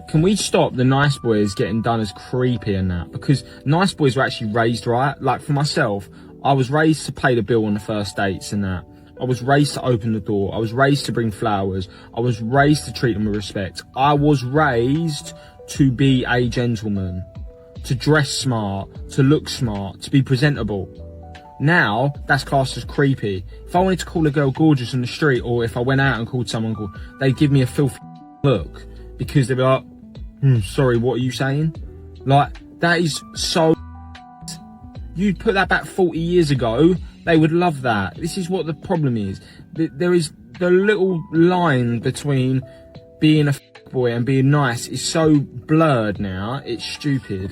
can we stop the nice boys getting done as creepy and that? Because nice boys were actually raised right. Like for myself, I was raised to pay the bill on the first dates and that. I was raised to open the door. I was raised to bring flowers. I was raised to treat them with respect. I was raised to be a gentleman, to dress smart, to look smart, to be presentable. Now, that's classed as creepy. If I wanted to call a girl gorgeous on the street, or if I went out and called someone gorgeous, they'd give me a filthy look, because they'd be like, sorry, what are you saying? Like, that is so... You'd put that back 40 years ago, they would love that. This is what the problem is. There is the little line between being a boy and being nice is so blurred now, it's stupid.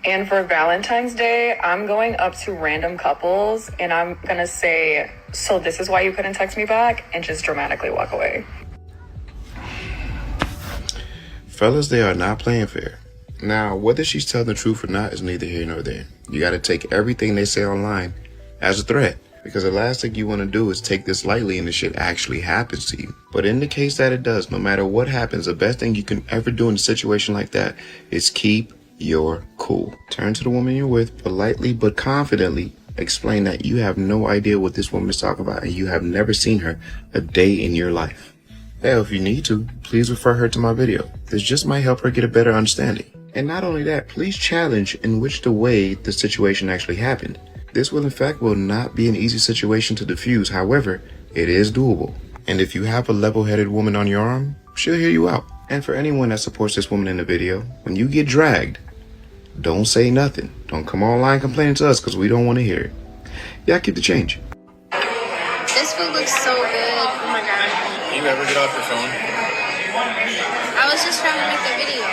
And for Valentine's Day, I'm going up to random couples and I'm gonna say, so this is why you couldn't text me back, and just dramatically walk away. Fellas, they are not playing fair. Now, whether she's telling the truth or not is neither here nor there. You gotta take everything they say online as a threat, because the last thing you want to do is take this lightly and the shit actually happens to you. But in the case that it does, no matter what happens, the best thing you can ever do in a situation like that is keep your cool. Turn to the woman you're with politely but confidently. Explain that you have no idea what this woman is talking about and you have never seen her a day in your life. Hell, if you need to, please refer her to my video. This just might help her get a better understanding. And not only that, please challenge in which the way the situation actually happened. This will in fact not be an easy situation to diffuse. However, it is doable. And if you have a level-headed woman on your arm, she'll hear you out. And for anyone that supports this woman in the video, when you get dragged, don't say nothing. Don't come online complaining to us because we don't want to hear it. Yeah, keep the change. This food looks so good. Oh my god. You ever get off your phone? I was just trying to make the video.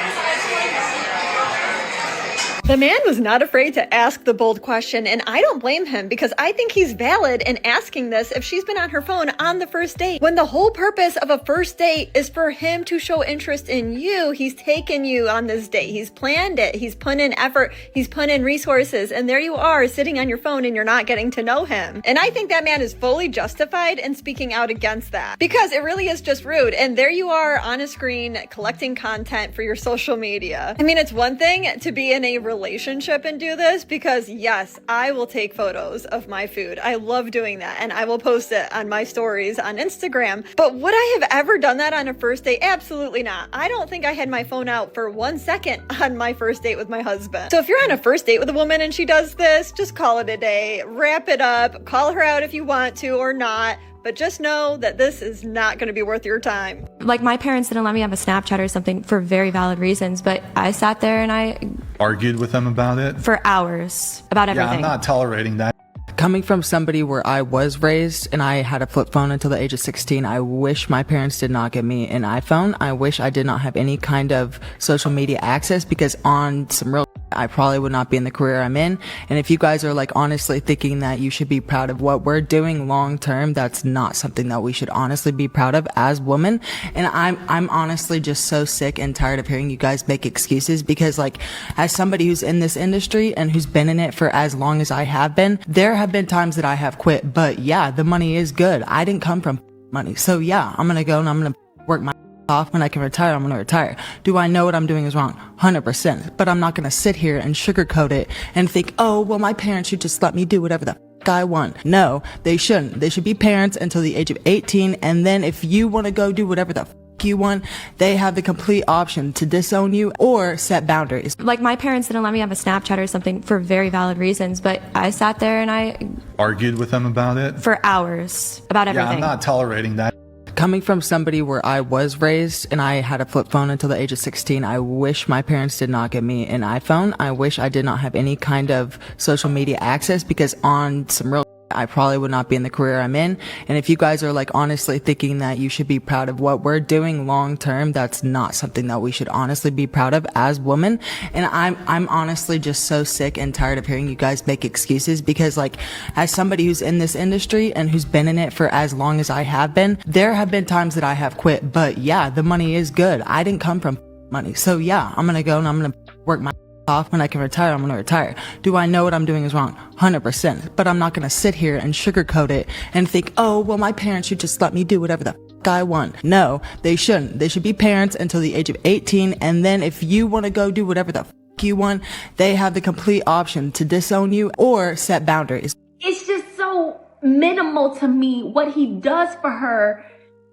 The man was not afraid to ask the bold question, and I don't blame him because I think he's valid in asking this if she's been on her phone on the first date. When the whole purpose of a first date is for him to show interest in you, he's taken you on this date. He's planned it. He's put in effort. He's put in resources, and there you are sitting on your phone and you're not getting to know him. And I think that man is fully justified in speaking out against that because it really is just rude. And there you are on a screen collecting content for your social media. I mean, it's one thing to be in a relationship and do this because yes, I will take photos of my food. I love doing that and I will post it on my stories on Instagram. But would I have ever done that on a first date? Absolutely not. I don't think I had my phone out for 1 second on my first date with my husband. So if you're on a first date with a woman and she does this, just call it a day, wrap it up, call her out if you want to or not. But just know that this is not going to be worth your time. Like, my parents didn't let me have a Snapchat or something for very valid reasons, but I sat there and I argued with them about it for hours about everything. Yeah, I'm not tolerating that. Coming from somebody where I was raised and I had a flip phone until the age of 16, I wish my parents did not get me an iPhone. I wish I did not have any kind of social media access because on some real I probably would not be in the career I'm in. And if you guys are like honestly thinking that you should be proud of what we're doing long term, that's not something that we should honestly be proud of as women. And I'm honestly just so sick and tired of hearing you guys make excuses because like as somebody who's in this industry and who's been in it for as long as I have been, there have been times that I have quit, but yeah, the money is good. I didn't come from money. So yeah, I'm going to go and I'm going to work my off. When I can retire, I'm going to retire. Do I know what I'm doing is wrong? 100%. But I'm not going to sit here and sugarcoat it and think, oh, well, my parents should just let me do whatever the f I want. No, they shouldn't. They should be parents until the age of 18. And then if you want to go do whatever the f you want, they have the complete option to disown you or set boundaries. Like, my parents didn't let me have a Snapchat or something for very valid reasons, but I sat there and I argued with them about it for hours about everything. Yeah, I'm not tolerating that. Coming from somebody where I was raised and I had a flip phone until the age of 16, I wish my parents did not get me an iPhone. I wish I did not have any kind of social media access because on some real I probably would not be in the career I'm in. And if you guys are like honestly thinking that you should be proud of what we're doing long term, that's not something that we should honestly be proud of as women. And I'm honestly just so sick and tired of hearing you guys make excuses because like as somebody who's in this industry and who's been in it for as long as I have been, there have been times that I have quit, but yeah, the money is good. I didn't come from money. So yeah, I'm going to go and I'm going to work my off. When I can retire, I'm going to retire. Do I know what I'm doing is wrong? 100%. But I'm not going to sit here and sugarcoat it and think, oh, well, my parents should just let me do whatever the f I want. No, they shouldn't. They should be parents until the age of 18, and then if you want to go do whatever the you want, they have the complete option to disown you or set boundaries. It's just so minimal to me what he does for her.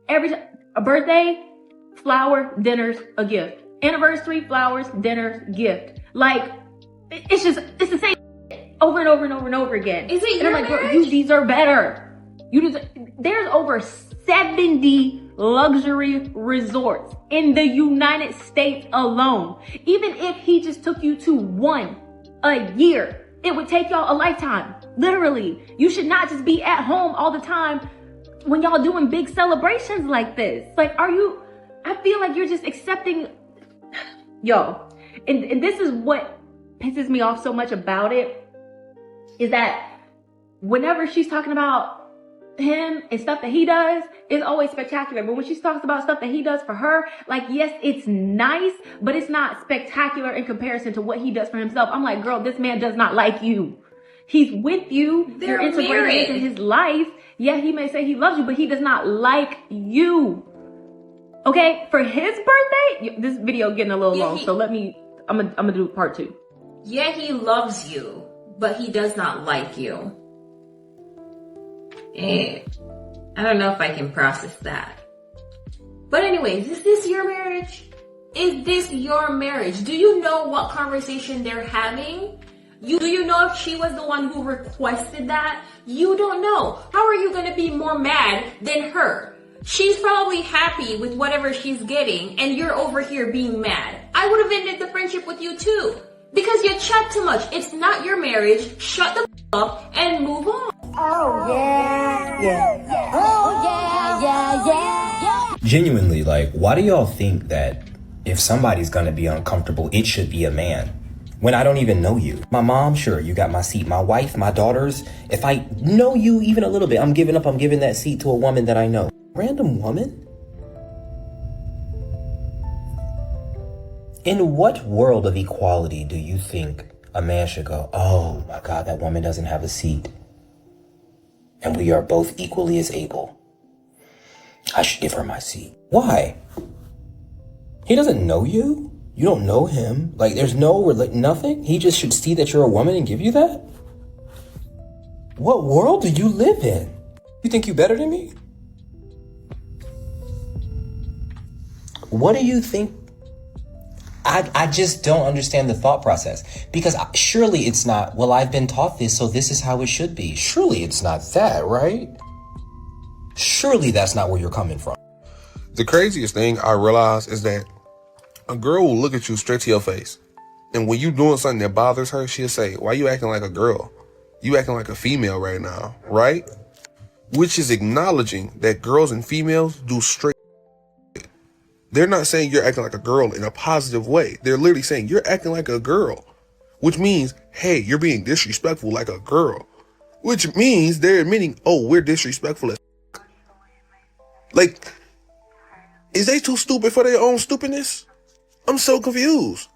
A birthday, flower, dinner's a gift. Anniversary, flowers, dinner, gift. Like, it's the same over and over and over and over again. Is it and I'm like, girl, you deserve better. There's over 70 luxury resorts in the United States alone. Even if he just took you to one a year, it would take y'all a lifetime. Literally. You should not just be at home all the time when y'all doing big celebrations like this. Like, I feel like you're just accepting, yo. And this is what pisses me off so much about it, is that whenever she's talking about him and stuff that he does, it's always spectacular. But when she talks about stuff that he does for her, like, yes, it's nice, but it's not spectacular in comparison to what he does for himself. I'm like, girl, this man does not like you. He's with you. You're integrated into his life. Yeah, he may say he loves you, but he does not like you. Okay, for his birthday, this video getting a little long, so I'm gonna do part 2. Yeah, he loves you, but he does not like you. I don't know if I can process that. But anyways, is this your marriage? Is this your marriage? Do you know what conversation they're having? Do you know if she was the one who requested that? You don't know. How are you going to be more mad than her? She's probably happy with whatever she's getting, and you're over here being mad. I would have ended the friendship with you too. Because you chat too much. It's not your marriage. Shut the up and move on. Oh yeah, yeah. Oh yeah. Genuinely, like, why do y'all think that if somebody's gonna be uncomfortable, it should be a man? When I don't even know you. My mom, sure, you got my seat. My wife, my daughters, if I know you even a little bit, I'm giving that seat to a woman that I know. Random woman? In what world of equality do you think a man should go, oh my God, that woman doesn't have a seat, and we are both equally as able, I should give her my seat? Why? He doesn't know you. You don't know him. Like, there's nothing. He just should see that you're a woman and give you that? What world do you live in? You think you better than me? What do you think? I just don't understand the thought process, because surely it's not, well, I've been taught this, so this is how it should be. Surely it's not that, right? Surely that's not where you're coming from. The craziest thing I realize is that a girl will look at you straight to your face, and when you doing something that bothers her, she'll say, why you acting like a girl? You acting like a female right now, right? Which is acknowledging that girls and females do straight. They're not saying you're acting like a girl in a positive way. They're literally saying you're acting like a girl, which means, hey, you're being disrespectful like a girl, which means they're admitting, oh, we're disrespectful as like, is they too stupid for their own stupidness? I'm so confused.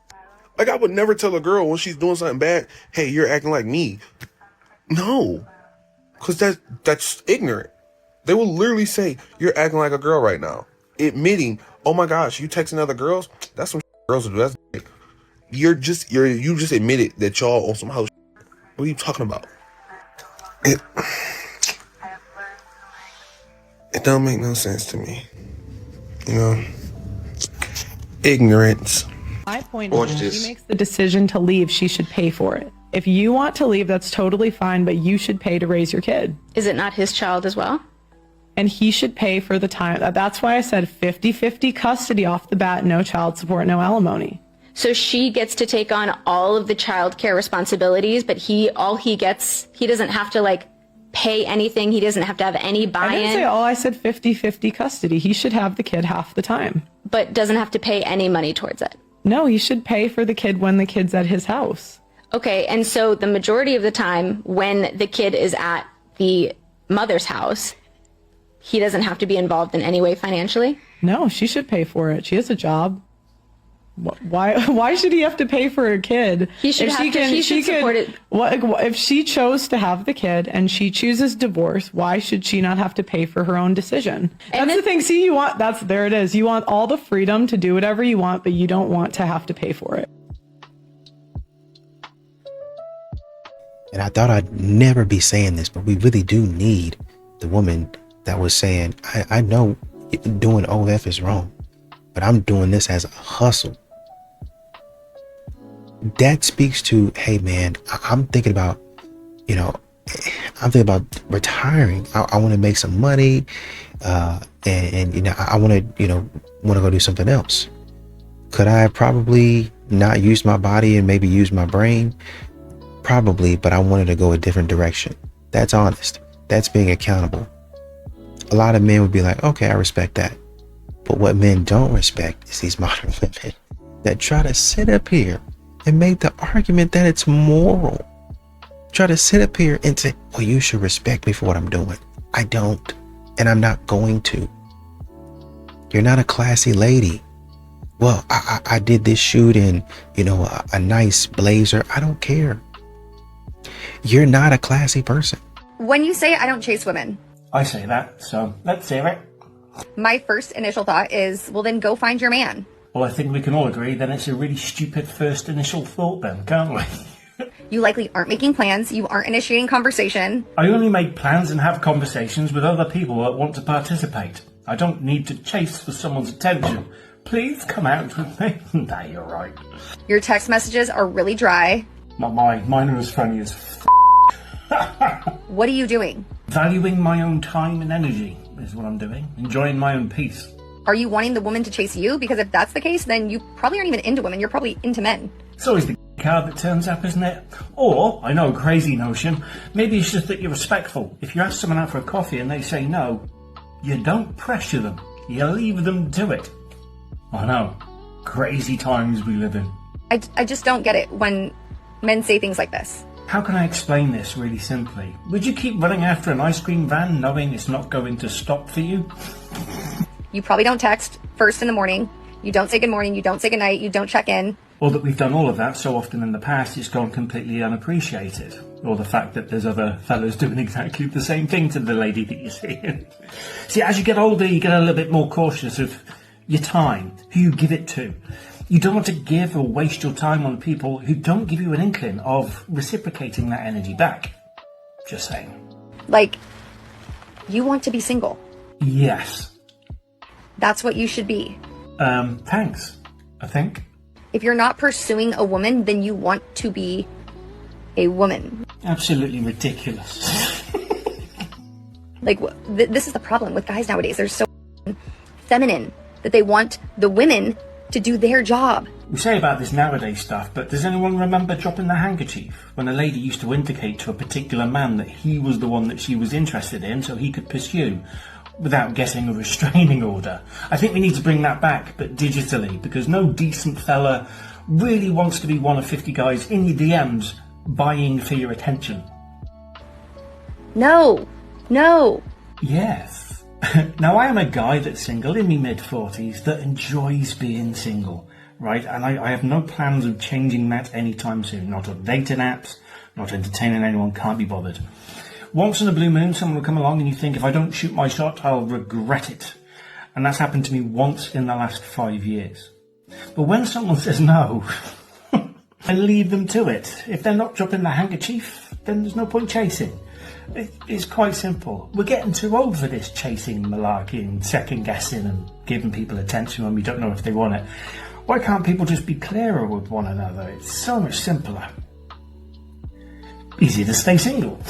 Like, I would never tell a girl when she's doing something bad, hey, you're acting like me. No, because that's ignorant. They will literally say, you're acting like a girl right now, admitting, oh my gosh, you texting other girls? That's some girls will do. That's you just admitted that y'all on some house. What are you talking about? It don't make no sense to me. You know, ignorance. My point is, if she makes the decision to leave, she should pay for it. If you want to leave, that's totally fine, but you should pay to raise your kid. Is it not his child as well? And he should pay for the time. That's why I said 50-50 custody off the bat, no child support, no alimony. So she gets to take on all of the child care responsibilities, but he doesn't have to like pay anything. He doesn't have to have any buy-in. I didn't say all, I said 50-50 custody. He should have the kid half the time. But doesn't have to pay any money towards it. No, he should pay for the kid when the kid's at his house. Okay, and so the majority of the time when the kid is at the mother's house, he doesn't have to be involved in any way financially? No, she should pay for it. She has a job. Why should he have to pay for a kid? He should support it. If she chose to have the kid and she chooses divorce, why should she not have to pay for her own decision? That's the thing. See, there it is. You want all the freedom to do whatever you want, but you don't want to have to pay for it. And I thought I'd never be saying this, but we really do need the woman that was saying, I know doing OF is wrong, but I'm doing this as a hustle. That speaks to, hey man, I'm thinking about, retiring. I want to make some money, and I want to go do something else. Could I probably not use my body and maybe use my brain? Probably, but I wanted to go a different direction. That's honest. That's being accountable. A lot of men would be like, okay, I respect that. But what men don't respect is these modern women that try to sit up here and make the argument that it's moral. Try to sit up here and say, well, you should respect me for what I'm doing. I don't, and I'm not going to. You're not a classy lady. Well, I did this shoot in, a nice blazer. I don't care. You're not a classy person. When you say I don't chase women, I say that, so let's hear it. My first initial thought is, well, then go find your man. Well, I think we can all agree then it's a really stupid first initial thought then, can't we? You likely aren't making plans. You aren't initiating conversation. I only make plans and have conversations with other people that want to participate. I don't need to chase for someone's attention. Please come out with me. Nah, you're right. Your text messages are really dry. Not mine. Mine are as funny as What are you doing? Valuing my own time and energy is what I'm doing. Enjoying my own peace. Are you wanting the woman to chase you? Because if that's the case, then you probably aren't even into women. You're probably into men. It's always the card that turns up, isn't it? Or, I know, crazy notion, maybe it's just that you're respectful. If you ask someone out for a coffee and they say no, you don't pressure them. You leave them to it. I know. Crazy times we live in. I just don't get it when men say things like this. How can I explain this really simply? Would you keep running after an ice cream van knowing it's not going to stop for you? You probably don't text first in the morning. You don't say good morning. You don't say good night. You don't check in. Or that we've done all of that so often in the past it's gone completely unappreciated. Or the fact that there's other fellas doing exactly the same thing to the lady that you're seeing. See, as you get older, you get a little bit more cautious of your time, who you give it to. You don't want to give or waste your time on people who don't give you an inkling of reciprocating that energy back. Just saying. Like, you want to be single. Yes. That's what you should be. Thanks, I think. If you're not pursuing a woman, then you want to be a woman. Absolutely ridiculous. Like, this is the problem with guys nowadays. They're so feminine that they want the women to do their job. We say about this nowadays stuff, but does anyone remember dropping the handkerchief? When a lady used to indicate to a particular man that he was the one that she was interested in so he could pursue without getting a restraining order. I think we need to bring that back, but digitally, because no decent fella really wants to be one of 50 guys in your DMs vying for your attention. No. Yes. Now, I am a guy that's single in my mid-40s that enjoys being single, right? And I have no plans of changing that anytime soon. Not on dating apps, not entertaining anyone, can't be bothered. Once in a blue moon, someone will come along and you think, if I don't shoot my shot, I'll regret it. And that's happened to me once in the last 5 years. But when someone says no, I leave them to it. If they're not dropping the handkerchief, then there's no point chasing. It's quite simple. We're getting too old for this chasing, malarkeying, second-guessing and giving people attention when we don't know if they want it. Why can't people just be clearer with one another? It's so much simpler. Easier to stay single.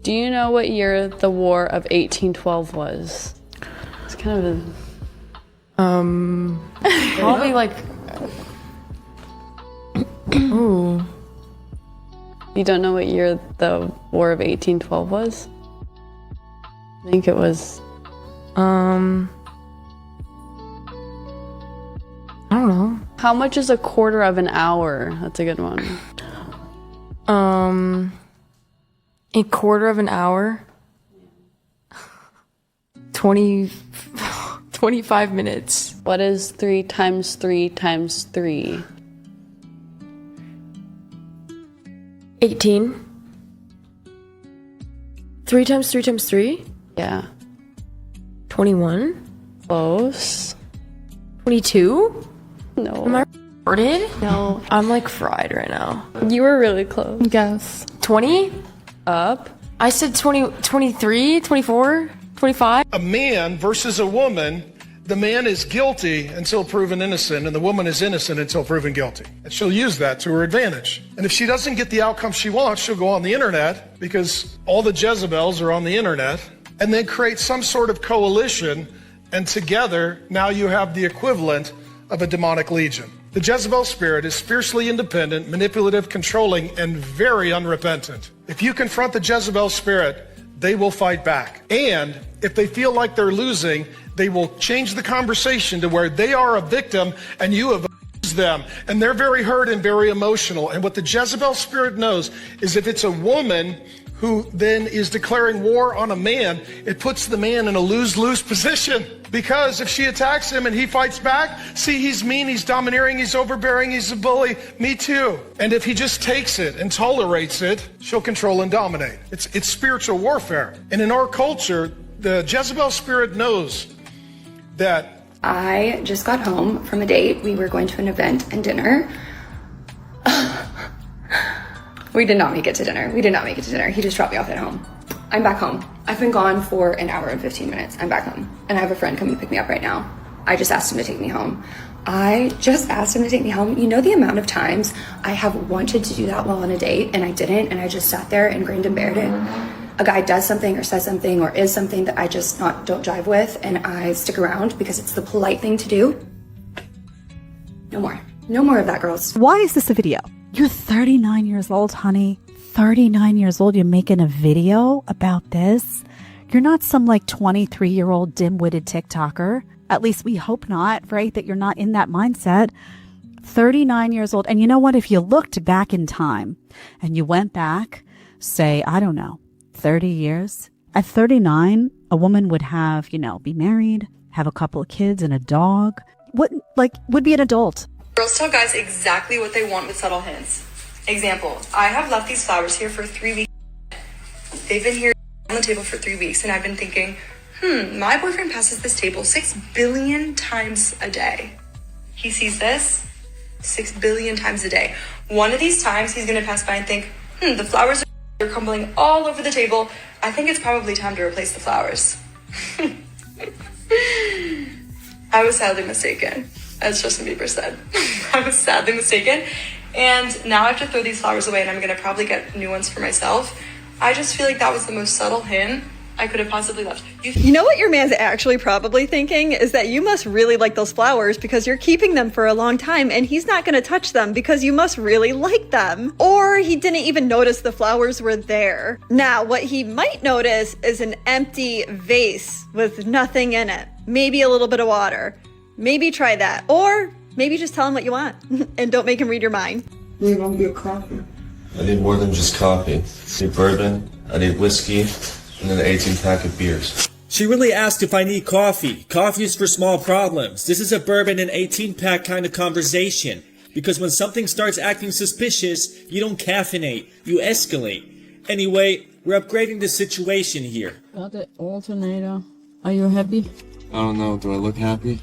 Do you know what year the War of 1812 was? It's kind of a... probably like... Ooh. You don't know what year the War of 1812 was? I think it was... I don't know. How much is a quarter of an hour? That's a good one. A quarter of an hour? 25 minutes. What is 3 times 3 times 3? 18. 3 times 3 times 3? Yeah. 21. Close. 22? No. Am I retarded? No. I'm like fried right now. You were really close. Guess. 20? Up. I said 20, 23, 24, 25. A man versus a woman, the man is guilty until proven innocent, and the woman is innocent until proven guilty. And she'll use that to her advantage. And if she doesn't get the outcome she wants, she'll go on the internet, because all the Jezebels are on the internet, and then create some sort of coalition, and together, now you have the equivalent of a demonic legion. The Jezebel spirit is fiercely independent, manipulative, controlling, and very unrepentant. If you confront the Jezebel spirit, they will fight back. And if they feel like they're losing, they will change the conversation to where they are a victim and you have abused them. And they're very hurt and very emotional. And what the Jezebel spirit knows is if it's a woman who then is declaring war on a man, it puts the man in a lose-lose position. Because if she attacks him and he fights back, see, he's mean, he's domineering, he's overbearing, he's a bully. Me too. And if he just takes it and tolerates it, she'll control and dominate. It's spiritual warfare. And in our culture, the Jezebel spirit knows that. I just got home from a date. We were going to an event and dinner. We did not make it to dinner. He just dropped me off at home. I'm back home. I've been gone for an hour and 15 minutes. I'm back home. And I have a friend coming to pick me up right now. I just asked him to take me home. You know the amount of times I have wanted to do that while on a date and I didn't, and I just sat there and grinned and bared it. A guy does something or says something or is something that I just don't jive with, and I stick around because it's the polite thing to do. No more of that, girls. Why is this a video? You're 39 years old, honey. 39 years old, you're making a video about this? You're not some like 23-year-old dim-witted TikToker. At least we hope not, right? That you're not in that mindset. 39 years old. And you know what? If you looked back in time and you went back, say, I don't know, 30 years. At 39, a woman would have, be married, have a couple of kids and a dog. Would be an adult. Girls tell guys exactly what they want with subtle hints. Example, I have left these flowers here for 3 weeks. They've been here on the table for 3 weeks, and I've been thinking, my boyfriend passes this table 6 billion times a day. He sees this 6 billion times a day. One of these times he's gonna pass by and think, the flowers are crumbling all over the table. I think it's probably time to replace the flowers. I was sadly mistaken, as Justin Bieber said. I was sadly mistaken. And now I have to throw these flowers away, and I'm gonna probably get new ones for myself. I just feel like that was the most subtle hint I could have possibly left. You know what your man's actually probably thinking is that you must really like those flowers because you're keeping them for a long time, and he's not gonna touch them because you must really like them. Or he didn't even notice the flowers were there. Now, what he might notice is an empty vase with nothing in it. Maybe a little bit of water. Maybe try that. Or maybe just tell him what you want and don't make him read your mind. You want your coffee? I need more than just coffee. I need bourbon, I need whiskey, and then an 18-pack of beers. She really asked if I need coffee. Coffee is for small problems. This is a bourbon and 18-pack kind of conversation. Because when something starts acting suspicious, you don't caffeinate, you escalate. Anyway, we're upgrading the situation here. Got the alternator. Are you happy? I don't know, do I look happy?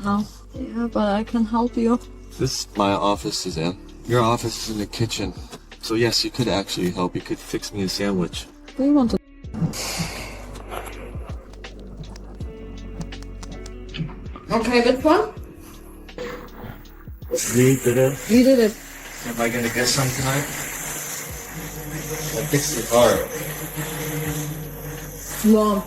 No. Yeah, but I can help you. This is my office, Suzanne. Your office is in the kitchen. So yes, you could actually help. You could fix me a sandwich. Do you want to... Okay, which one? We did it. We did it. Am I gonna get some tonight? I fixed the car. No.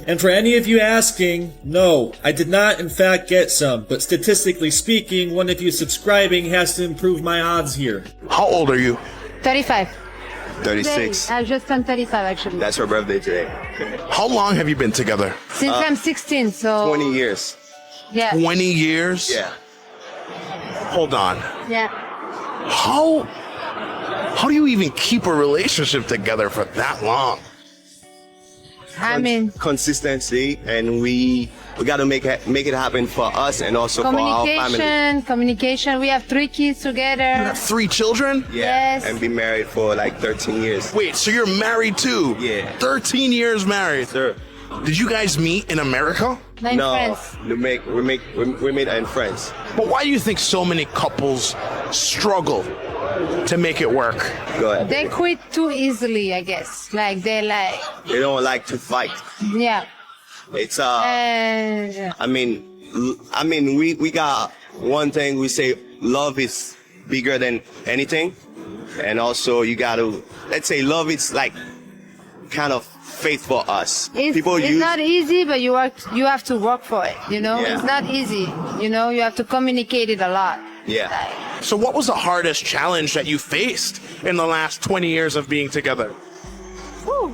And for any of you asking, no, I did not in fact get some, but statistically speaking, one of you subscribing has to improve my odds here. How old are you? 35. 36. I just turned 35 actually. That's her birthday today. How long have you been together? Since I'm 16, so... 20 years. Yeah. 20 years? Yeah. Hold on. Yeah. How do you even keep a relationship together for that long? consistency, and we got to make it happen for us and also for our family. Communication. We have 3 kids together. You have 3 children? Yeah, and been married for like 13 years. Wait, so you're married too? Yeah. 13 years married. Sir. Did you guys meet in America? No, we met in France. But why do you think so many couples struggle to make it work? Go ahead. They quit too easily, I guess. Like they don't like to fight. Yeah. It's I mean we got one thing we say: love is bigger than anything, and also you got to, let's say, love is like kind of faith for us. It's not easy, but you have to work for it. You know, Yeah. It's not easy. You know, you have to communicate it a lot. Yeah. So what was the hardest challenge that you faced in the last 20 years of being together?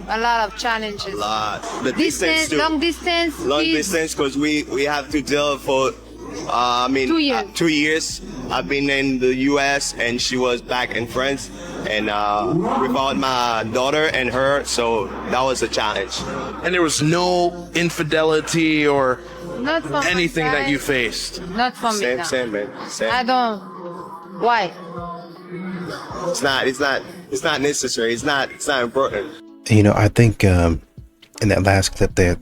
A lot of challenges. A lot. The Distance, too. long distance. Long kids. distance, because we have to deal for 2 years. 2 years. I've been in the US and she was back in France, and without my daughter and her, so that was a challenge. And there was no infidelity or Not from my anything that side. you faced? Not for me. No. Same, man. Same. I don't. Why? It's not necessary. It's not important. You know, I think in that last clip there,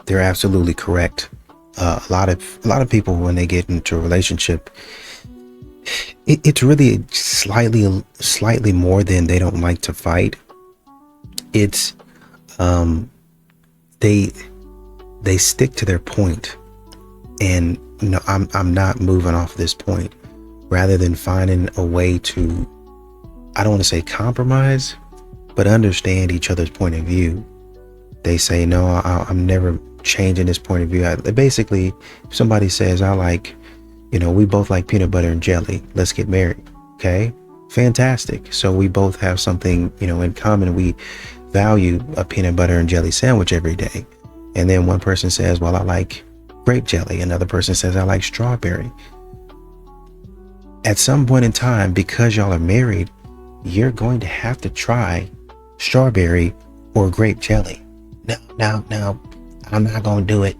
they're absolutely correct. A lot of people, when they get into a relationship, it's really slightly more than they don't like to fight. It's they stick to their point, and you know, I'm not moving off this point, rather than finding a way to, I don't want to say compromise, but understand each other's point of view. They say, no, I'm never changing this point of view. Basically, if somebody says, I like, you know, we both like peanut butter and jelly, let's get married. Okay, fantastic. So we both have something, you know, in common. We value a peanut butter and jelly sandwich every day. And then one person says, well, I like grape jelly. Another person says, I like strawberry. At some point in time, because y'all are married, you're going to have to try strawberry or grape jelly. Now, I'm not going to do it.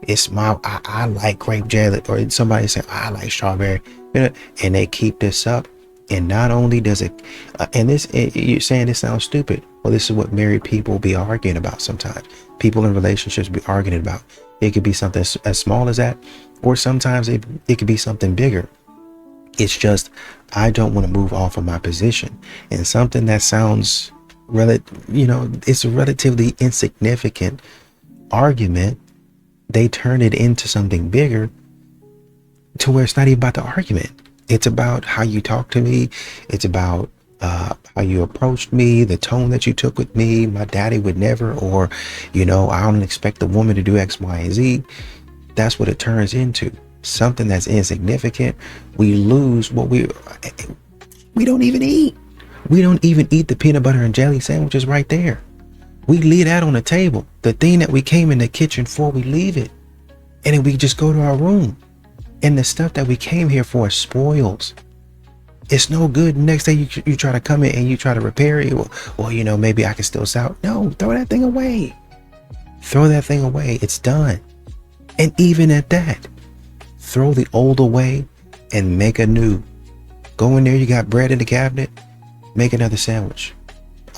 It's I like grape jelly, or somebody say, I like strawberry, and they keep this up. And not only does it, you're saying this sounds stupid. Well, this is what married people be arguing about sometimes. People in relationships be arguing about. It could be something as small as that, or sometimes it could be something bigger. It's just, I don't want to move off of my position. And something that sounds, it's a relatively insignificant argument, they turn it into something bigger to where it's not even about the argument. It's about how you talk to me. It's about how you approached me, the tone that you took with me. My daddy would never, or, I don't expect a woman to do X, Y, and Z. That's what it turns into. Something that's insignificant. We lose what we don't even eat. We don't even eat the peanut butter and jelly sandwiches right there. We leave that on the table. The thing that we came in the kitchen for, we leave it. And then we just go to our room. And the stuff that we came here for spoils. It's no good. Next day you try to come in and you try to repair it. Well, maybe I can still sell. No, throw that thing away. Throw that thing away. It's done. And even at that, throw the old away and make a new. Go in there, you got bread in the cabinet, make another sandwich.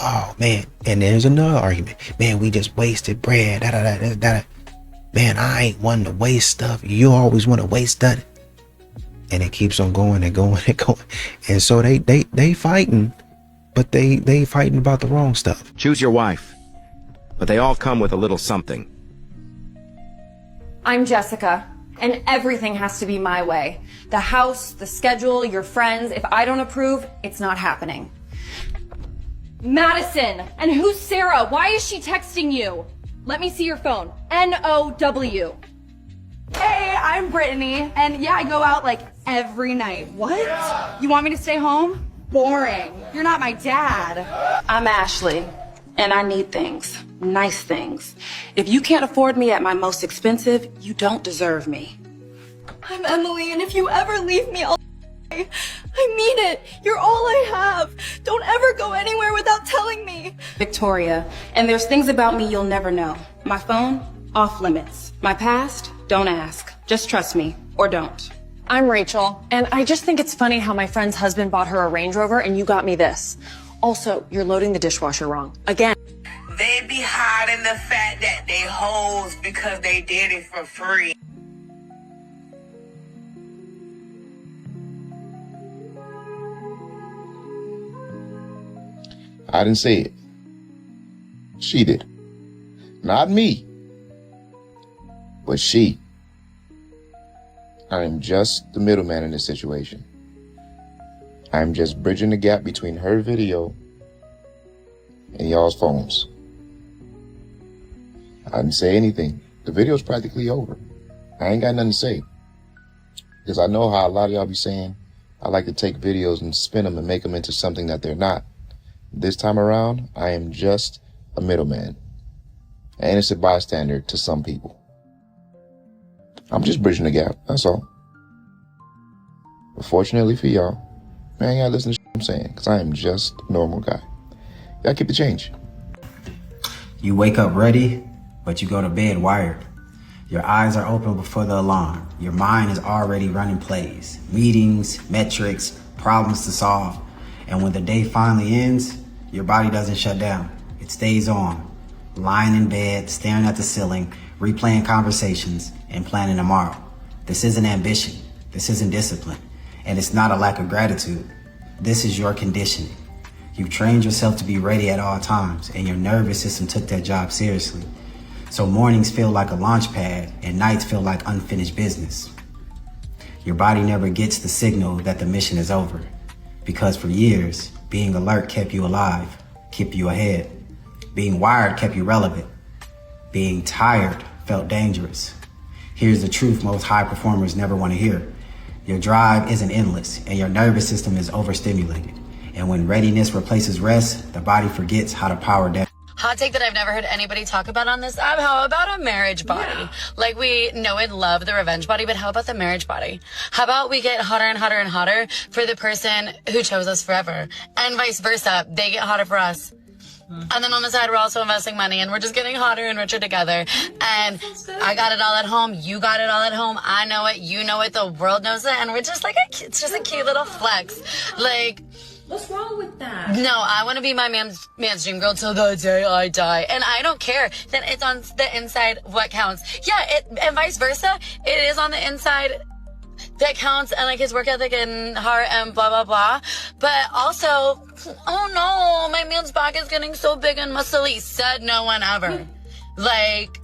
Oh man, and there's another argument. Man, we just wasted bread. Man, I ain't one to waste stuff. You always want to waste that. And it keeps on going and going and going. And so they fighting, but they fighting about the wrong stuff. Choose your wife, but they all come with a little something. I'm Jessica, and everything has to be my way. The house, the schedule, your friends. If I don't approve, it's not happening. Madison! And who's Sarah? Why is she texting you? Let me see your phone. N-O-W. Hey, I'm Brittany, and yeah, I go out like every night. What? You want me to stay home? Boring. You're not my dad. I'm Ashley, and I need things. Nice things. If you can't afford me at my most expensive, you don't deserve me. I'm Emily, and if you ever leave me, I'll I mean it. You're all I have. Don't ever go anywhere without telling me. Victoria, and there's things about me you'll never know. My phone, off limits. My past, don't ask. Just trust me, or don't. I'm Rachel, and I just think it's funny how my friend's husband bought her a Range Rover and you got me this. Also, you're loading the dishwasher wrong. Again. They be hiding the fact that they hoes because they did it for free. I didn't say it. She did. Not me. But she. I am just the middleman in this situation. I'm just bridging the gap between her video and y'all's phones. I didn't say anything. The video's practically over. I ain't got nothing to say. Because I know how a lot of y'all be saying, I like to take videos and spin them and make them into something that they're not. This time around, I am just a middleman. An innocent bystander to some people. I'm just bridging the gap, that's all. But fortunately for y'all, man, I gotta listen to I'm saying, because I am just a normal guy. Y'all keep the change. You wake up ready, but you go to bed wired. Your eyes are open before the alarm. Your mind is already running plays, meetings, metrics, problems to solve. And when the day finally ends, your body doesn't shut down. It stays on, lying in bed, staring at the ceiling, replaying conversations, and planning tomorrow. This isn't ambition. This isn't discipline. And it's not a lack of gratitude. This is your conditioning. You've trained yourself to be ready at all times, and your nervous system took that job seriously. So mornings feel like a launch pad, and nights feel like unfinished business. Your body never gets the signal that the mission is over. Because for years, being alert kept you alive, kept you ahead. Being wired kept you relevant. Being tired felt dangerous. Here's the truth most high performers never want to hear. Your drive isn't endless, and your nervous system is overstimulated. And when readiness replaces rest, the body forgets how to power down. Hot take that I've never heard anybody talk about on this app. How about a marriage body? Yeah. Like, we know and love the revenge body, but how about the marriage body? How about we get hotter and hotter and hotter for the person who chose us forever, and vice versa. They get hotter for us. And then on the side, we're also investing money, and we're just getting hotter and richer together. And I got it all at home. You got it all at home. I know it. You know it. The world knows it. And we're just like, it's just a cute little flex. Like, what's wrong with that? No, I want to be my man's dream girl till the day I die. And I don't care that it's on the inside what counts. Yeah, and vice versa. It is on the inside that counts, and like his work ethic and heart and blah, blah, blah. But also, oh no, my man's back is getting so big and muscly. Said no one ever. Like,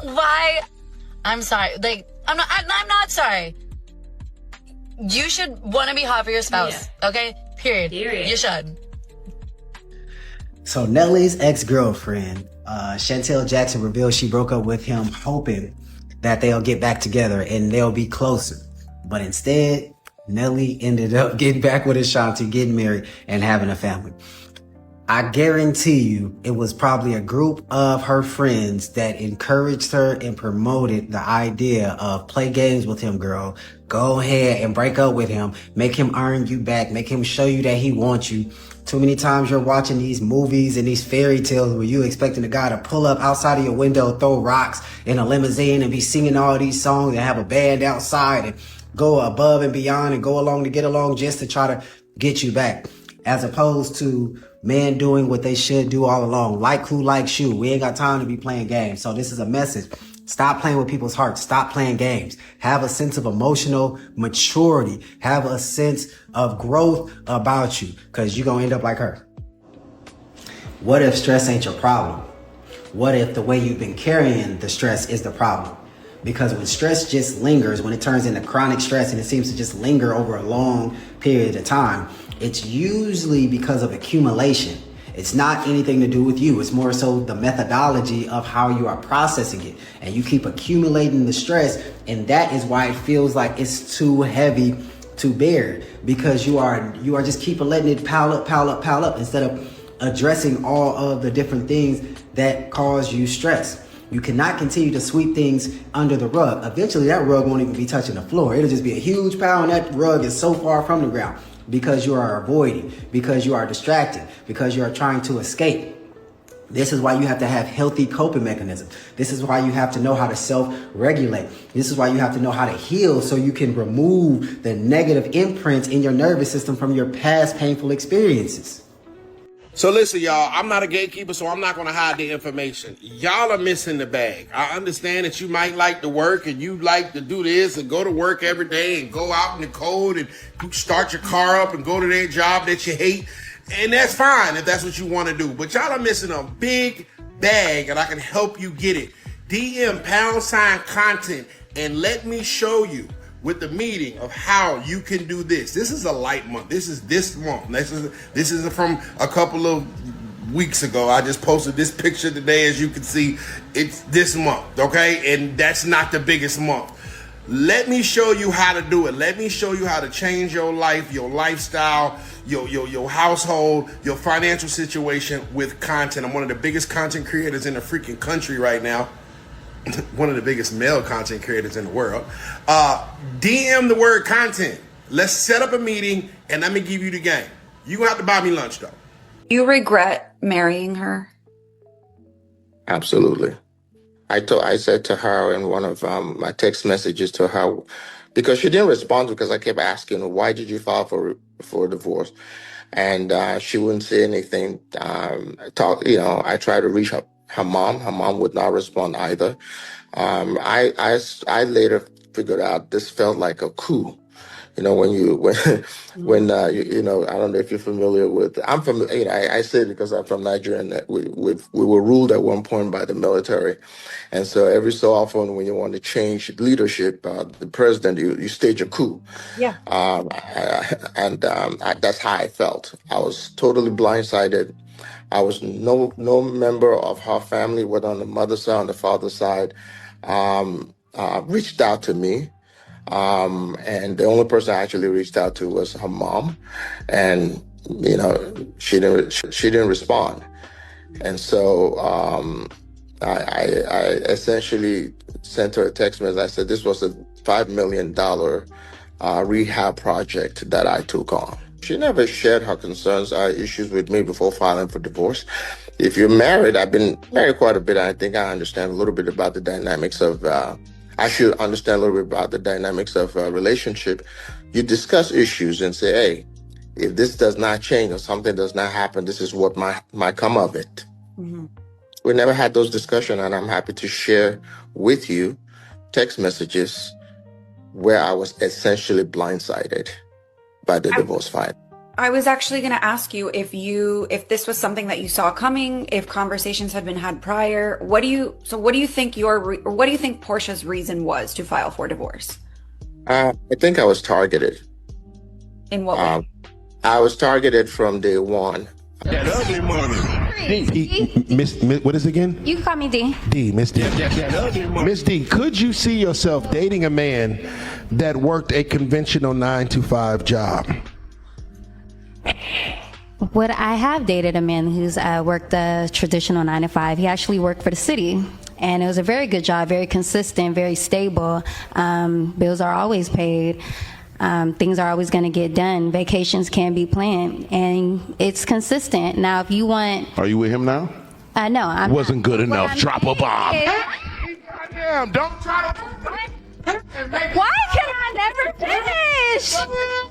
why? I'm sorry. Like, I'm not sorry. You should want to be hot for your spouse. Yeah. Okay? Period. You should. So Nelly's ex-girlfriend, Chantel Jackson, revealed she broke up with him hoping that they'll get back together and they'll be closer. But instead, Nelly ended up getting back with Ashanti, getting married, and having a family. I guarantee you it was probably a group of her friends that encouraged her and promoted the idea of play games with him, girl. Go ahead and break up with him. Make him earn you back. Make him show you that he wants you. Too many times you're watching these movies and these fairy tales where you expecting a guy to pull up outside of your window, throw rocks in a limousine and be singing all these songs and have a band outside and go above and beyond and go along to get along just to try to get you back. As opposed to men doing what they should do all along. Like who likes you. We ain't got time to be playing games. So this is a message. Stop playing with people's hearts. Stop playing games. Have a sense of emotional maturity. Have a sense of growth about you, because you're going to end up like her. What if stress ain't your problem? What if the way you've been carrying the stress is the problem? Because when stress just lingers, when it turns into chronic stress and it seems to just linger over a long period of time, it's usually because of accumulation. It's not anything to do with you. It's more so the methodology of how you are processing it. And you keep accumulating the stress, and that is why it feels like it's too heavy to bear, because you are just keep letting it pile up instead of addressing all of the different things that cause you stress. You cannot continue to sweep things under the rug. Eventually, that rug won't even be touching the floor. It'll just be a huge pile, and that rug is so far from the ground because you are avoiding, because you are distracted, because you are trying to escape. This is why you have to have healthy coping mechanisms. This is why you have to know how to self-regulate. This is why you have to know how to heal so you can remove the negative imprints in your nervous system from your past painful experiences. So listen, y'all, I'm not a gatekeeper, so I'm not going to hide the information. Y'all are missing the bag. I understand that you might like to work and you like to do this and go to work every day and go out in the cold and start your car up and go to that job that you hate. And that's fine if that's what you want to do. But y'all are missing a big bag, and I can help you get it. DM #content and let me show you with the meeting of how you can do this. This is a light month. This is this month. This is from a couple of weeks ago. I just posted this picture today. As you can see, it's this month, okay? And that's not the biggest month. Let me show you how to do it. Let me show you how to change your life, your lifestyle, your household, your financial situation with content. I'm one of the biggest content creators in the freaking country right now. One of the biggest male content creators in the world. DM the word content. Let's set up a meeting and let me give you the game. You gonna have to buy me lunch though. You regret marrying her? Absolutely. I said to her in one of my text messages to her, because she didn't respond because I kept asking her, why did you file for divorce? And she wouldn't say anything. I tried to reach her mom. Her mom would not respond either. I later figured out this felt like a coup. You know, when I don't know if you're familiar with, I'm from, I say it because I'm from Nigeria, and we were ruled at one point by the military. And so every so often when you want to change leadership, the president, you stage a coup. Yeah. That's how I felt. I was totally blindsided. I was no member of her family, whether on the mother's side or on the father's side, reached out to me. And the only person I actually reached out to was her mom, and she didn't respond. And so I essentially sent her a text message. I said this was a $5 million rehab project that I took on. She never shared her concerns or issues with me before filing for divorce. If you're married, I've been married quite a bit. I think I understand a little bit about the dynamics of I should understand a little bit about the dynamics of a relationship. You discuss issues and say, hey, if this does not change or something does not happen, this is what might come of it. Mm-hmm. We never had those discussions, and I'm happy to share with you text messages where I was essentially blindsided by the divorce fight. I was actually going to ask you if this was something that you saw coming, if conversations had been had prior. What do you think Portia's reason was to file for divorce? I think I was targeted. In what way? I was targeted from day one. That ugly money. D, Miss, what is it again? You can call me D. D, Miss D. Miss D, could you see yourself dating a man that worked a conventional 9-to-5 job? Would I have dated a man who's worked a traditional 9-to-5? He actually worked for the city, and it was a very good job, very consistent, very stable. Bills are always paid. Things are always going to get done. Vacations can be planned, and it's consistent. Now, if you want... Are you with him now? No, I'm Wasn't not. good enough. Drop a bomb. Damn, don't try to... Why can I never finish?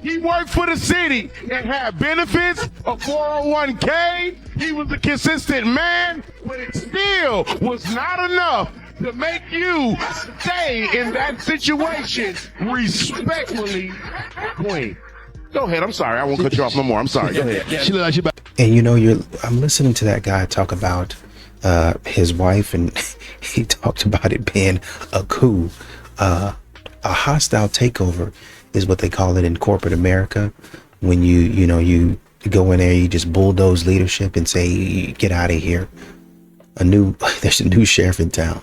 He worked for the city and had benefits, a 401k. He was a consistent man, but it still was not enough to make you stay in that situation respectfully. Queen. Go ahead. I'm sorry. I won't cut you off no more. I'm sorry. Go ahead. She look like she about. And I'm listening to that guy talk about his wife, and he talked about it being a coup. A hostile takeover is what they call it in corporate America. When you go in there, you just bulldoze leadership and say, get out of here. There's a new sheriff in town.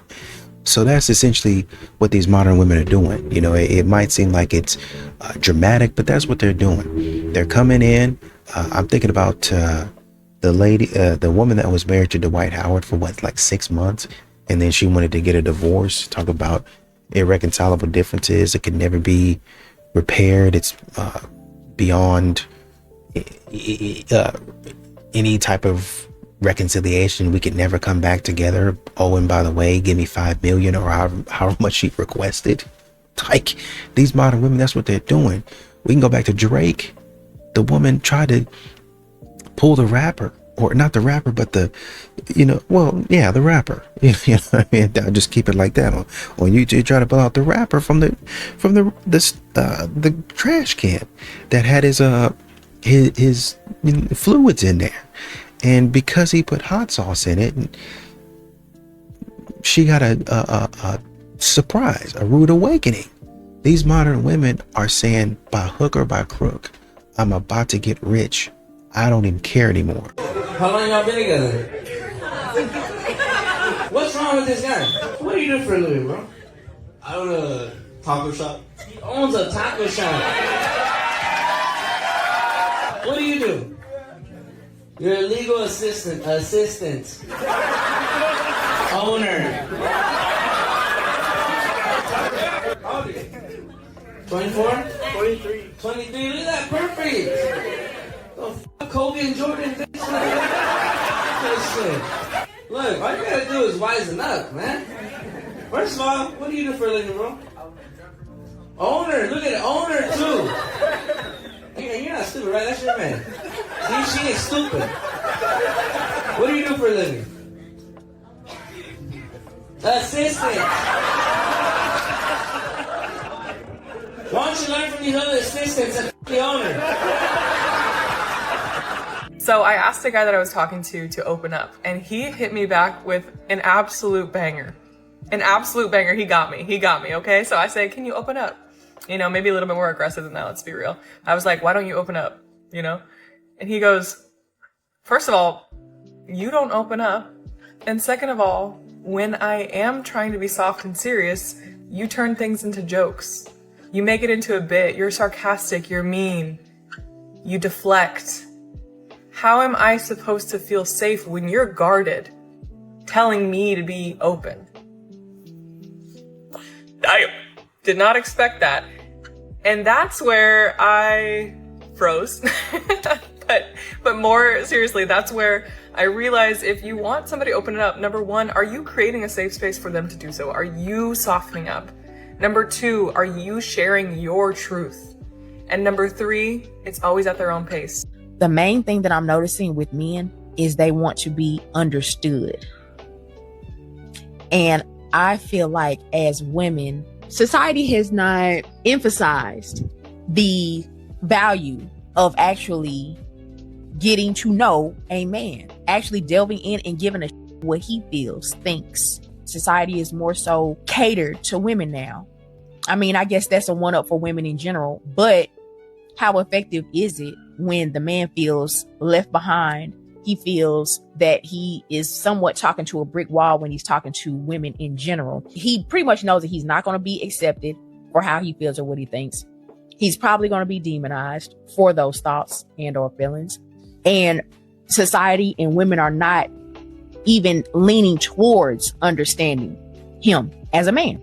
So that's essentially what these modern women are doing. It might seem like it's dramatic, but that's what they're doing. They're coming in. I'm thinking about the woman that was married to Dwight Howard for 6 months. And then she wanted to get a divorce, talk about irreconcilable differences. It could never be repaired. It's beyond any type of reconciliation. We could never come back together. Oh, and by the way, give me $5 million or however much she requested. Like, these modern women, that's what they're doing. We can go back to Drake. The woman tried to pull the rapper, or not the rapper, but the rapper. You know what I mean? I'll just keep it like that. On you try to pull out the rapper from the trash can that had his fluids in there, and because he put hot sauce in it, she got a surprise, a rude awakening. These modern women are saying, by hook or by crook, I'm about to get rich. I don't even care anymore. How long y'all been together? What's wrong with this guy? What do you do for a living, bro? I own a taco shop. He owns a taco shop. What do you do? You're a legal assistant. Owner. How old are you? 24? 23. 23, look at that, perfect. Oh, Kobe and Jordan. Shit. Look, all you gotta do is wisen up, man. First of all, what do you do for a living, bro? Owner, look at it, owner too. You're not stupid, right? That's your man. See, she ain't stupid. What do you do for a living? Assistant. Why don't you learn from these other assistants and the owner? So I asked the guy that I was talking to open up, and he hit me back with an absolute banger. An absolute banger. He got me, okay? So I said, can you open up? You know, maybe a little bit more aggressive than that, let's be real. I was like, why don't you open up? You know? And he goes, first of all, you don't open up. And second of all, when I am trying to be soft and serious, you turn things into jokes. You make it into a bit. You're sarcastic. You're mean. You deflect. How am I supposed to feel safe when you're guarded, telling me to be open? I did not expect that. And that's where I froze. But more seriously, that's where I realized if you want somebody to open it up, number one, are you creating a safe space for them to do so? Are you softening up? Number two, are you sharing your truth? And number three, it's always at their own pace. The main thing that I'm noticing with men is they want to be understood. And I feel like as women, society has not emphasized the value of actually getting to know a man, actually delving in and giving a what he feels, thinks. Society is more so catered to women now. I mean, I guess that's a one-up for women in general, but how effective is it when the man feels left behind? He feels that he is somewhat talking to a brick wall when he's talking to women in general. He pretty much knows that he's not going to be accepted for how he feels or what he thinks. He's probably going to be demonized for those thoughts and or feelings. And society and women are not even leaning towards understanding him as a man.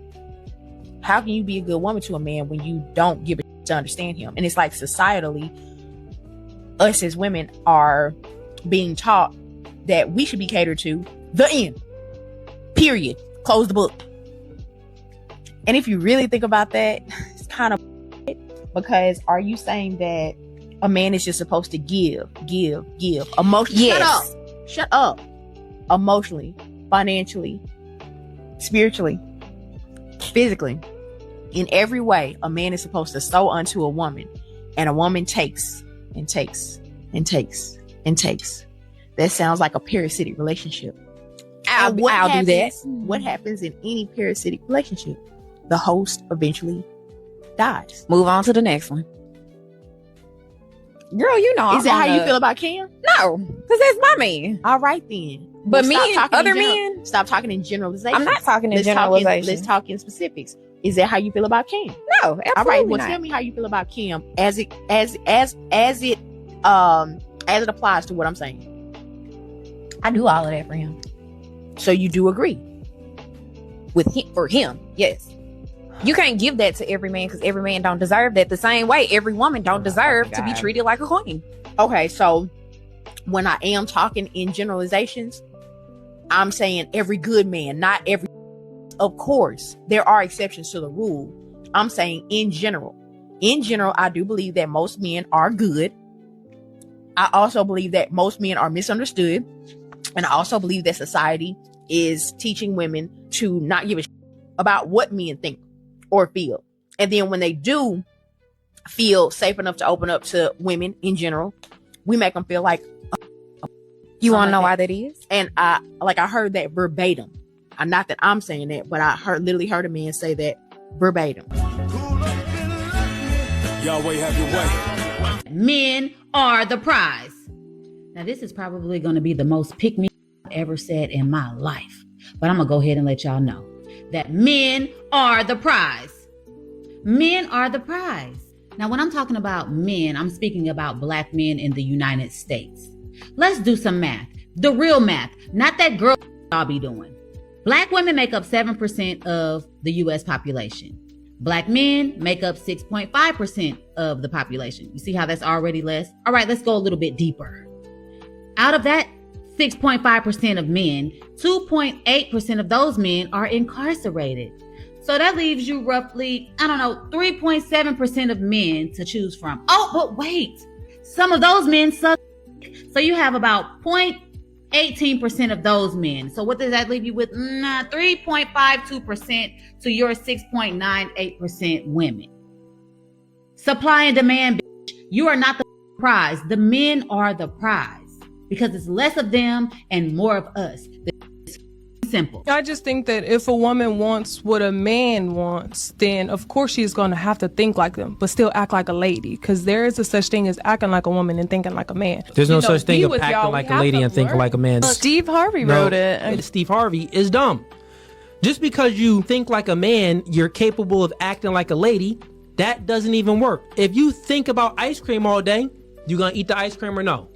How can you be a good woman to a man when you don't give a shit to understand him? And it's like societally, us as women are being taught that we should be catered to. The end. Period. Close the book. And if you really think about that, it's kind of because are you saying that a man is just supposed to give emotionally? Yes. Shut up. Emotionally, financially, spiritually, physically, in every way, a man is supposed to sow unto a woman, and a woman takes and takes and takes and takes. That sounds like a parasitic relationship. I'll do that. What happens in any parasitic relationship? The host eventually dies. Move on to the next one. Girl, you know. Is that how you feel about Cam? No, because that's my man. All right then. But other men, stop talking in generalization. I'm not talking in generalization. Let's talk in specifics. Is that how you feel about Cam? No, absolutely all right. Well, not. Tell me how you feel about Cam as it applies to what I'm saying. I do all of that for him. So you do agree? with him, for him. Yes. You can't give that to every man because every man don't deserve that. The same way every woman don't deserve to be treated like a queen. Okay, so when I am talking in generalizations, I'm saying every good man, not every. Of course, there are exceptions to the rule. I'm saying in general. In general, I do believe that most men are good. I also believe that most men are misunderstood. And I also believe that society is teaching women to not give a shit about what men think or feel. And then when they do feel safe enough to open up to women in general, we make them feel like, you want to know why that is? And I heard that verbatim. Not that I'm saying that, but I literally heard a man say that verbatim. Yahweh, have your way. Men are the prize. Now, this is probably going to be the most pick-me I've ever said in my life. But I'm going to go ahead and let y'all know that men are the prize. Men are the prize. Now, when I'm talking about men, I'm speaking about black men in the United States. Let's do some math. The real math, not that girl y'all be doing. Black women make up 7% of the U.S. population. Black men make up 6.5% of the population. You see how that's already less? All right, let's go a little bit deeper. Out of that 6.5% of men, 2.8% of those men are incarcerated. So that leaves you roughly, 3.7% of men to choose from. Oh, but wait, some of those men suck. So you have about 0.18% of those men. So what does that leave you with? 3.52% to your 6.98% women. Supply and demand, bitch. You are not the prize. The men are the prize because it's less of them and more of us. It's simple. I just think that if a woman wants what a man wants, then of course she's going to have to think like them, but still act like a lady. Because there is a such thing as acting like a woman and thinking like a man. There's no such thing of acting like a lady and thinking like a man. Steve Harvey wrote it. And Steve Harvey is dumb. Just because you think like a man, you're capable of acting like a lady. That doesn't even work. If you think about ice cream all day, you gonna eat the ice cream or no?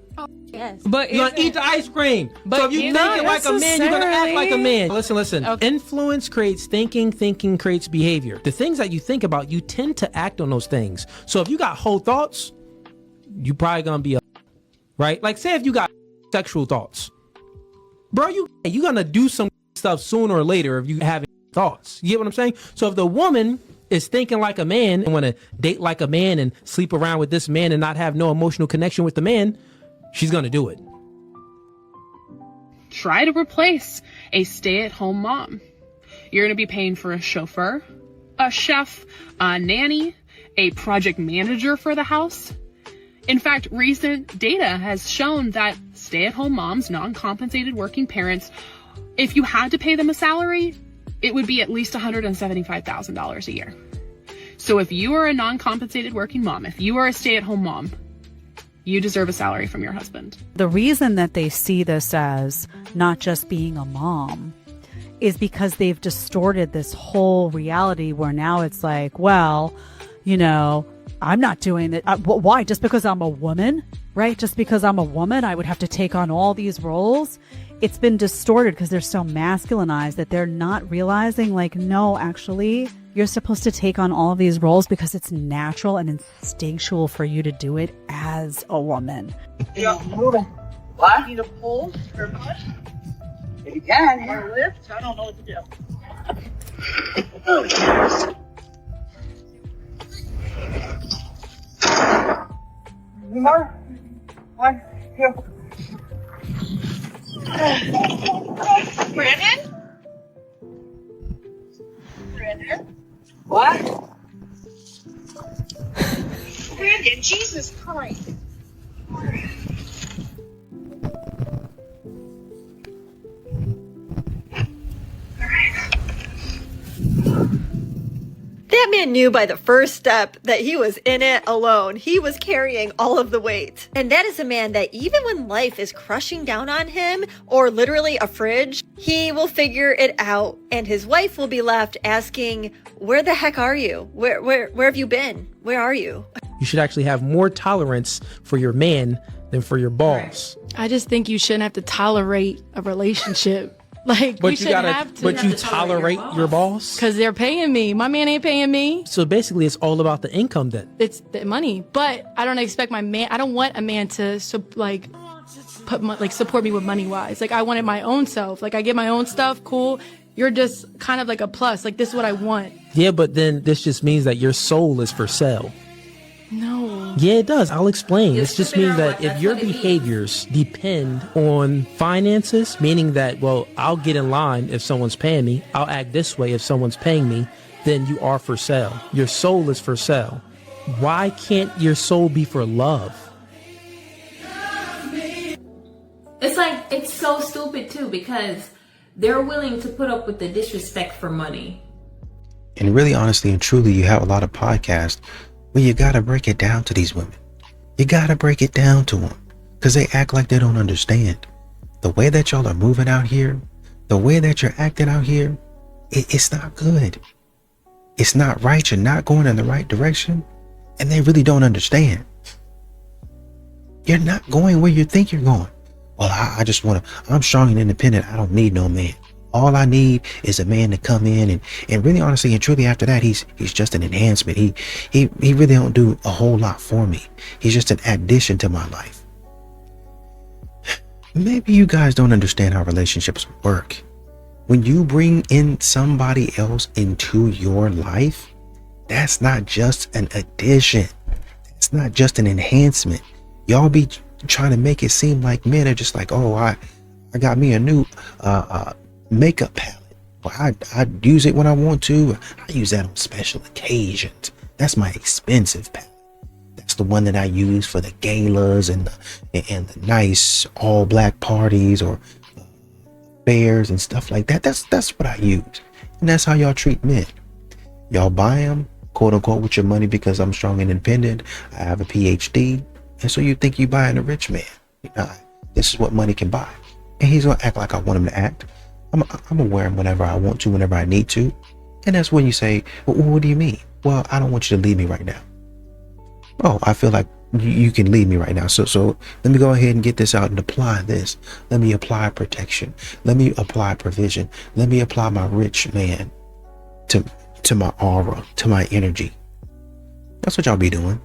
Yes. But you're gonna eat the ice cream. So if you think like a man, you're gonna act like a man. Listen. Okay. Influence creates thinking, thinking creates behavior. The things that you think about, you tend to act on those things. So if you got whole thoughts, you probably gonna be right? Like say if you got sexual thoughts, bro, you gonna do some stuff sooner or later if you have thoughts. You get what I'm saying? So if the woman is thinking like a man and want to date like a man and sleep around with this man and not have no emotional connection with the man, she's going to do it. Try to replace a stay-at-home mom. You're going to be paying for a chauffeur, a chef, a nanny, a project manager for the house. In fact, recent data has shown that stay-at-home moms, non-compensated working parents, if you had to pay them a salary, it would be at least $175,000 a year. So if you are a non-compensated working mom, if you are a stay-at-home mom, you deserve a salary from your husband. The reason that they see this as not just being a mom is because they've distorted this whole reality where now it's like, well, I'm not doing it. Why? Just because I'm a woman, right? Just because I'm a woman, I would have to take on all these roles. It's been distorted because they're so masculinized that they're not realizing like, no, actually, you're supposed to take on all of these roles because it's natural and instinctual for you to do it as a woman. Yeah, moving. What? You need to pull or push? If you can. Or lift. I don't know what to do. More. 1, 2. Brandon? What? Brandon, Jesus Christ. That man knew by the first step that he was in it alone. He was carrying all of the weight. And that is a man that even when life is crushing down on him, or literally a fridge, he will figure it out. And his wife will be left asking, where the heck are you? Where have you been? Where are you? You should actually have more tolerance for your man than for your boss. I just think you shouldn't have to tolerate a relationship Like, But we you shouldn't gotta, have to. but you tolerate your boss. Because they're paying me. My man ain't paying me. So basically, it's all about the income then. It's the money. But I don't expect my man. I don't want a man to support me with money wise. Like, I want it my own self. Like, I get my own stuff. Cool. You're just kind of like a plus. Like, this is what I want. Yeah, but then this just means that your soul is for sale. No. Yeah, it does. I'll explain. This just means that if your behaviors depend on finances, meaning that, well, I'll get in line if someone's paying me, I'll act this way if someone's paying me, then you are for sale. Your soul is for sale. Why can't your soul be for love? It's like, it's so stupid too, because they're willing to put up with the disrespect for money. And really, honestly and truly, you have a lot of podcasts where you gotta break it down to these women. You gotta break it down to them because they act like they don't understand. The way that y'all are moving out here, the way that you're acting out here, it's not good. It's not right. You're not going in the right direction, and they really don't understand. You're not going where you think you're going. Well, I just want to, I'm strong and independent. I don't need no man. All I need is a man to come in and really honestly and truly after that, he's just an enhancement. He really don't do a whole lot for me. He's just an addition to my life. Maybe you guys don't understand how relationships work. When you bring in somebody else into your life, that's not just an addition. It's not just an enhancement. Y'all be trying to make it seem like men are just like, oh, I got me a new makeup palette. Well, I use it when I want to. I use that on special occasions. That's my expensive palette. That's the one that I use for the galas and the nice all black parties or fairs and stuff like that. That's what I use. And that's how y'all treat men. Y'all buy them, quote unquote, with your money because I'm strong and independent. I have a PhD. And so you think you buying a rich man. This is what money can buy. And he's going to act like I want him to act. I'm going to wear him whenever I want to, whenever I need to. And that's when you say, well, what do you mean? Well, I don't want you to leave me right now. Oh, I feel like you can leave me right now. So let me go ahead and get this out and apply this. Let me apply protection. Let me apply provision. Let me apply my rich man to my aura, to my energy. That's what y'all be doing.